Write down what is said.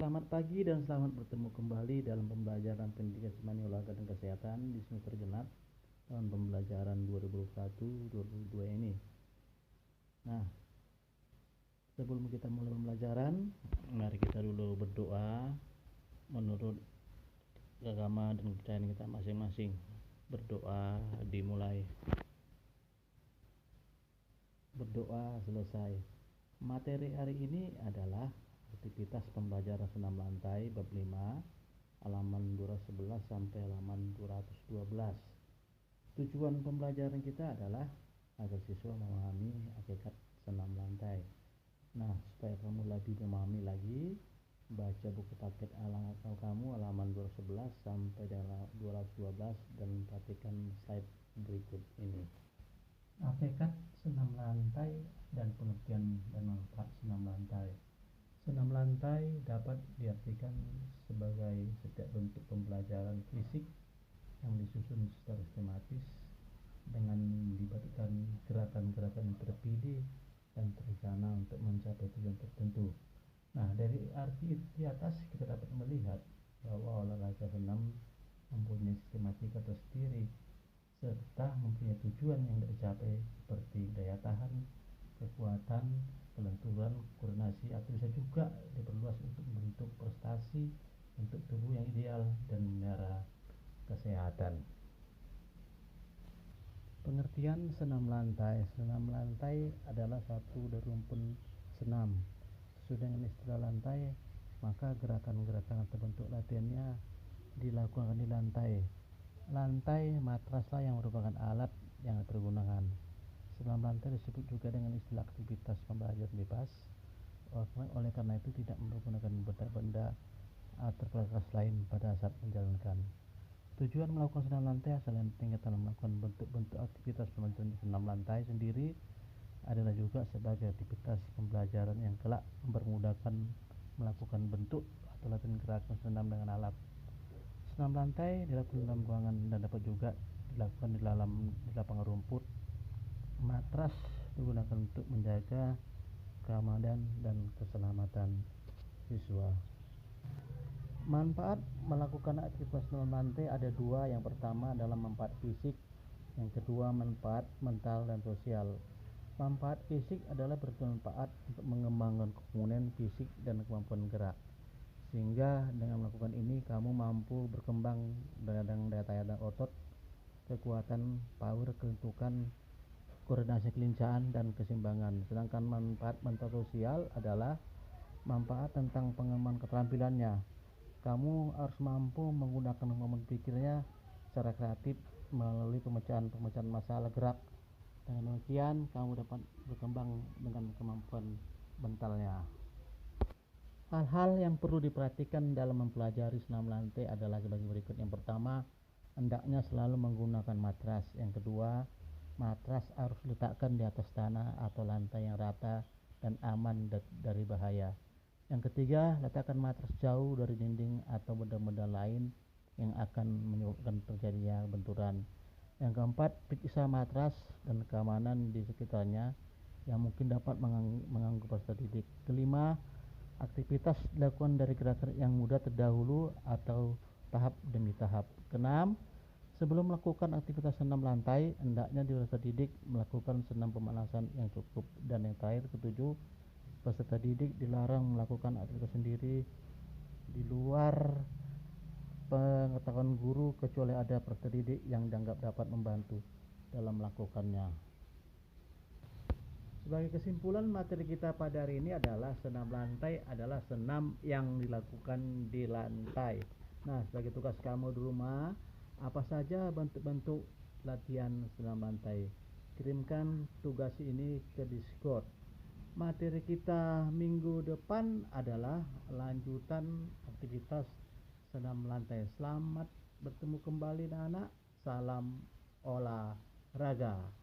Selamat pagi dan selamat bertemu kembali dalam pembelajaran pendidikan jasmani olahraga dan kesehatan di semester genap tahun pembelajaran 2021-2022 ini. Nah, sebelum kita mulai pembelajaran, mari kita dulu berdoa menurut agama dan kepercayaan kita masing-masing. Berdoa dimulai. Berdoa selesai. Materi hari ini adalah aktivitas pembelajaran senam lantai bab 5 halaman 211 sampai halaman 212. Tujuan pembelajaran kita adalah agar siswa memahami hakikat senam lantai. Nah, supaya kamu lebih memahami lagi, baca buku paket kamu halaman 211 sampai 212 dan perhatikan slide berikut ini. Hakikat senam lantai dan pengertian dan manfaat senam lantai. Senam lantai dapat diartikan sebagai setiap bentuk pembelajaran fisik yang disusun secara sistematis dengan melibatkan gerakan-gerakan yang terpilih dan terencana untuk mencapai tujuan tertentu. Nah, dari arti di atas kita dapat melihat bahwa olahraga senam mempunyai sistematika tersendiri serta mempunyai tujuan yang dicapai seperti daya tahan, kekuatan, kelenturan, koordinasi, atau bisa juga diperluas untuk membentuk prestasi untuk tubuh yang ideal dan memelihara kesehatan. Pengertian senam lantai. Senam lantai adalah satu dari rumpun senam. Sesuai dengan istilah lantai, maka gerakan-gerakan atau bentuk latihannya dilakukan di lantai. Lantai matraslah yang merupakan alat yang dipergunakan. Senam lantai disebut juga dengan istilah aktivitas pembelajaran bebas. Oleh karena itu tidak menggunakan benda-benda atau perangkat lain pada saat menjalankan. Tujuan melakukan senam lantai selain peningkatan melakukan bentuk-bentuk aktivitas pembelajaran senam lantai sendiri adalah juga sebagai aktivitas pembelajaran yang kelak mempermudahkan melakukan bentuk atau latihan gerakan senam dengan alat. Senam lantai dilakukan dalam ruangan dan dapat juga dilakukan di lapangan rumput. Matras digunakan untuk menjaga keamanan dan keselamatan siswa. Manfaat melakukan aktivitas senam lantai ada dua. Yang pertama adalah manfaat fisik, yang kedua manfaat mental dan sosial. Manfaat fisik adalah bermanfaat untuk mengembangkan komponen fisik dan kemampuan gerak, sehingga dengan melakukan ini kamu mampu berkembang dengan daya tahan otot, kekuatan, power, kelentukan, koordinasi, kelincahan, dan keseimbangan. Sedangkan manfaat mental sosial adalah manfaat tentang pengembangan keterampilannya. Kamu harus mampu menggunakan kemampuan pikirnya secara kreatif melalui pemecahan masalah gerak. Dengan demikian, kamu dapat berkembang dengan kemampuan mentalnya. Hal-hal yang perlu diperhatikan dalam mempelajari senam lantai adalah sebagai berikut. Yang pertama, hendaknya selalu menggunakan matras. Yang kedua, matras harus diletakkan di atas tanah atau lantai yang rata dan aman dari bahaya. Yang ketiga, letakkan matras jauh dari dinding atau benda-benda lain yang akan menyebabkan terjadinya benturan. Yang keempat, periksa matras dan keamanan di sekitarnya yang mungkin dapat mengganggu peserta didik. Kelima, aktivitas dilakukan dari gerakan yang mudah terdahulu atau tahap demi tahap. Keenam, sebelum melakukan aktivitas senam lantai, hendaknya peserta didik melakukan senam pemanasan yang cukup. Dan yang terakhir, ketujuh, peserta didik dilarang melakukan aktivitas sendiri di luar pengetahuan guru kecuali ada peserta didik yang dianggap dapat membantu dalam melakukannya. Sebagai kesimpulan, materi kita pada hari ini adalah senam lantai adalah senam yang dilakukan di lantai. Nah, sebagai tugas kamu di rumah, apa saja bentuk-bentuk latihan senam lantai? Kirimkan tugas ini ke Discord. Materi kita minggu depan adalah lanjutan aktivitas senam lantai. Selamat bertemu kembali anak-anak. Salam olahraga.